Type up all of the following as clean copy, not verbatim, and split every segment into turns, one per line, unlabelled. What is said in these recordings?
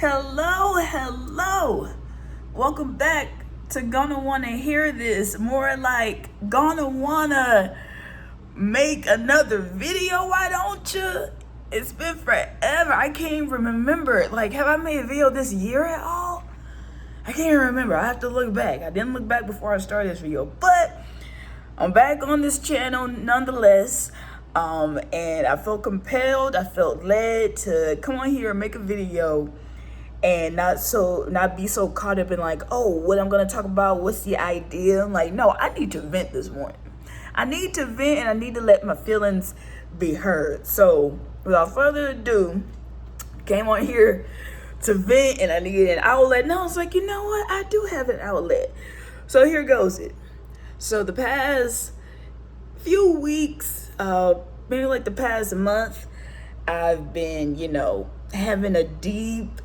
Hello. Welcome back to Gonna Wanna Hear This. More like Gonna Wanna Make Another Video, why don't you? It's been forever. I can't even remember. Like, have I made a video this year at all? I can't even remember. I have to look back. I didn't look back before I started this video, but I'm back on this channel nonetheless. And I felt compelled, I felt led to come on here and make a video and not be so caught up in like, oh, what I'm gonna talk about, what's the idea? I'm like, no, I need to vent this morning. I need to vent and I need to let my feelings be heard. So without further ado, came on here to vent and I needed an outlet. And I was like, you know what? I do have an outlet. So here goes it. So the past few weeks, maybe like the past month, I've been, having a deep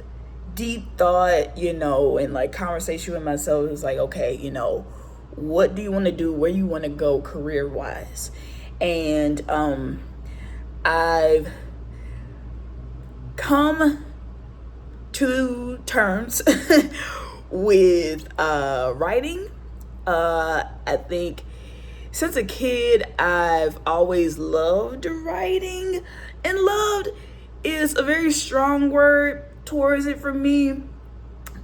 thought, and like conversation with myself. It was like, okay, what do you want to do? Where you want to go career wise? And I've come to terms with writing. I think since a kid, I've always loved writing, and loved is a very strong word towards it for me.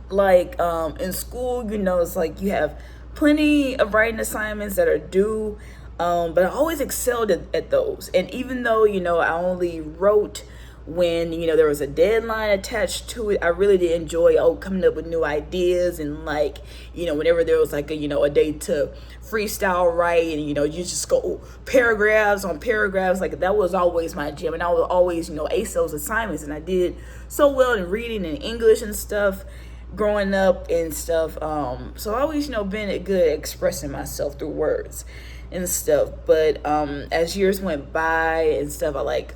Like in school, it's like you have plenty of writing assignments that are due, but I always excelled at those. And even though, I only wrote when, there was a deadline attached to it, I really did enjoy coming up with new ideas. And like, whenever there was like a day to freestyle write, and you just go paragraphs on paragraphs, like that was always my jam. And I would always ace those assignments, and I did so well in reading and English and stuff growing up and stuff. So I always been good at expressing myself through words and stuff. But as years went by and stuff, I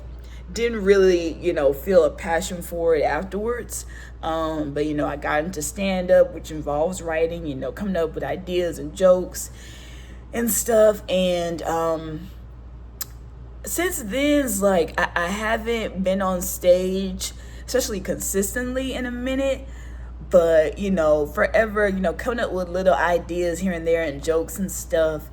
didn't really feel a passion for it afterwards. But I got into stand-up, which involves writing, coming up with ideas and jokes and stuff. And since then, it's like I haven't been on stage, especially consistently, in a minute. But forever, coming up with little ideas here and there and jokes and stuff.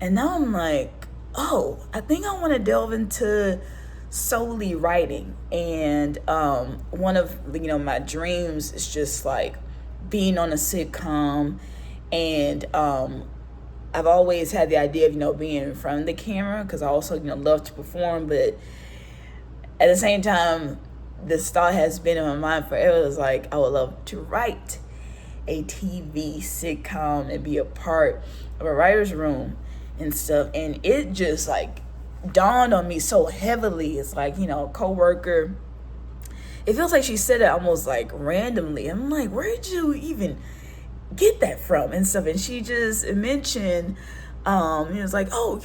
And now I'm like, oh, I think I want to delve into solely writing. And one of my dreams is just like being on a sitcom. And I've always had the idea of being in front of the camera, because I also love to perform. But at the same time, this thought has been in my mind forever. It's like I would love to write a TV sitcom and be a part of a writer's room and stuff. And it just like dawned on me so heavily. It's like, a coworker, it feels like she said it almost like randomly. I'm like, where did you even get that from and stuff? And she just mentioned, it was like, oh,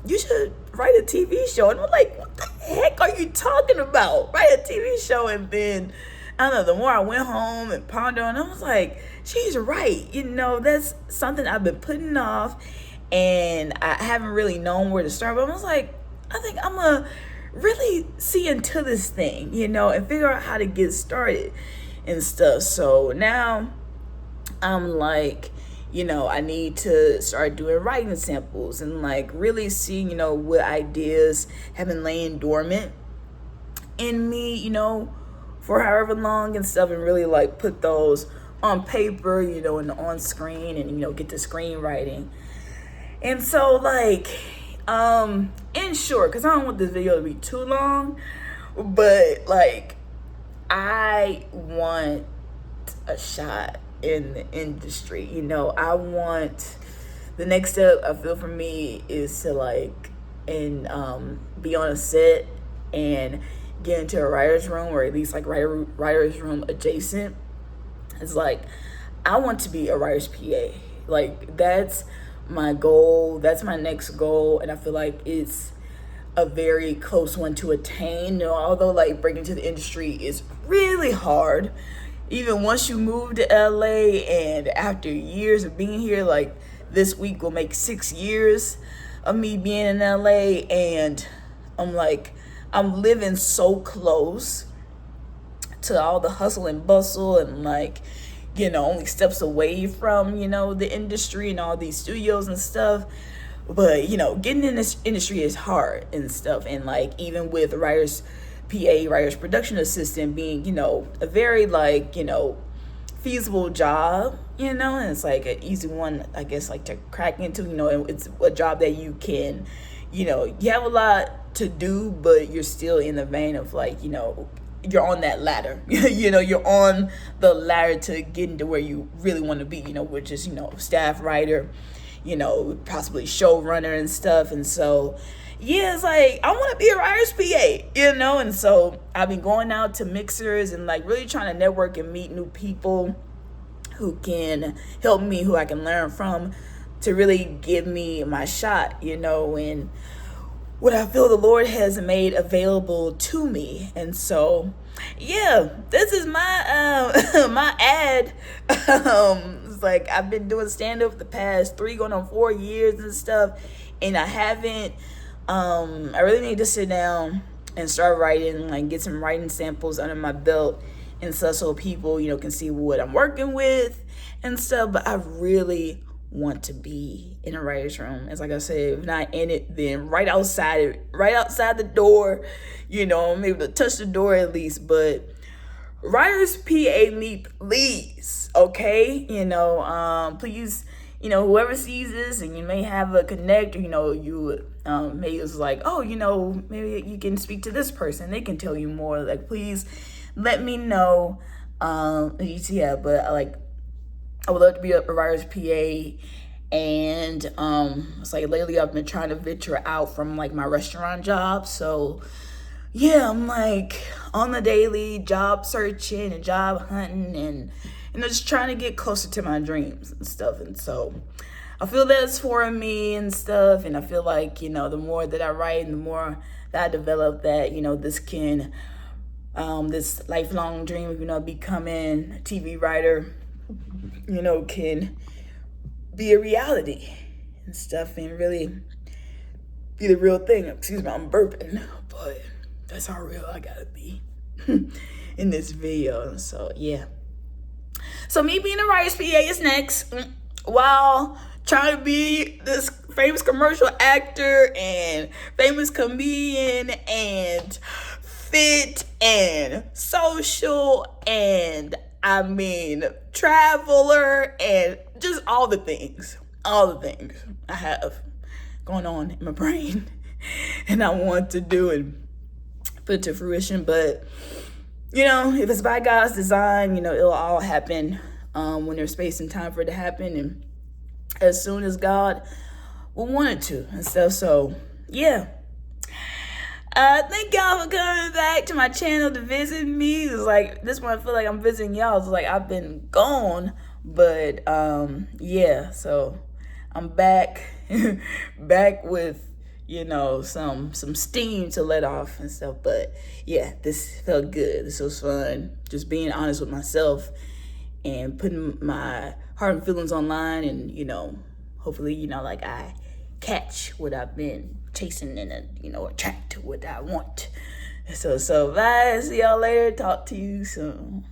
you should write a TV show. And I'm like, what the heck are you talking about? Write a TV show? And then, I don't know, the more I went home and pondered on it, I was like, she's right. That's something I've been putting off, and I haven't really known where to start. But I was like, I think I'm going to really see into this thing, and figure out how to get started and stuff. So now I'm like, I need to start doing writing samples and like really see, what ideas have been laying dormant in me, for however long and stuff, and really like put those on paper, and on screen, and, get to screenwriting. And so like, in short, because I don't want this video to be too long, but like, I want a shot in the industry. I want, the next step I feel for me is to like be on a set and get into a writer's room, or at least like writer's room adjacent. It's like I want to be a writer's PA. Like that's my goal, that's my next goal, and I feel like it's a very close one to attain. Although like breaking into the industry is really hard, even once you move to LA, and after years of being here, like this week will make 6 years of me being in LA, and I'm like, I'm living so close to all the hustle and bustle and like, only steps away from, the industry and all these studios and stuff. But, getting in this industry is hard and stuff. And like, even with writer's PA, writer's production assistant being, a very like, feasible job, and it's like an easy one, I guess, like to crack into, and it's a job that you can, you have a lot to do, but you're still in the vein of like, you're on that ladder. You're on the ladder to get into where you really want to be, which is, staff writer, possibly showrunner and stuff. And so, yeah, it's like, I want to be a writer's PA, and so I've been going out to mixers and like really trying to network and meet new people who can help me, who I can learn from, to really give me my shot, and what I feel the Lord has made available to me. And so, yeah, this is my my ad. It's like I've been doing stand-up the past 3 going on 4 years and stuff, and I haven't. I really need to sit down and start writing, like get some writing samples under my belt and stuff, so people, can see what I'm working with and stuff. But I really want to be in a writer's room. It's like I said, if not in it, then right outside the door, I'm able to touch the door at least. But writer's PA me, please, okay? Please, whoever sees this and you may have a connect, you maybe it's like, oh, maybe you can speak to this person, they can tell you more. Like, please let me know. Yeah, but I would love to be a writer's PA. And it's like lately I've been trying to venture out from like my restaurant job. So yeah, I'm like on the daily job searching and job hunting and just trying to get closer to my dreams and stuff. And so I feel that's for me and stuff. And I feel like, the more that I write and the more that I develop that, this can, this lifelong dream of, becoming a TV writer, can be a reality and stuff and really be the real thing. Excuse me, I'm burping, but that's how real I gotta be in this video. So yeah. So me being a writer's PA is next, while trying to be this famous commercial actor and famous comedian and fit and social and traveler and just all the things I have going on in my brain and I want to do and put it to fruition. But if it's by God's design, it'll all happen when there's space and time for it to happen, and as soon as God will want it to and stuff. So yeah. Thank y'all for coming back to my channel to visit me. It's like this one I feel like I'm visiting y'all. It's like I've been gone, but yeah, so I'm back back with some steam to let off and stuff. But yeah, this felt good. This was fun. Just being honest with myself and putting my heart and feelings online, and hopefully like I catch what I've been chasing and attract to what I want. So bye. See y'all later. Talk to you soon.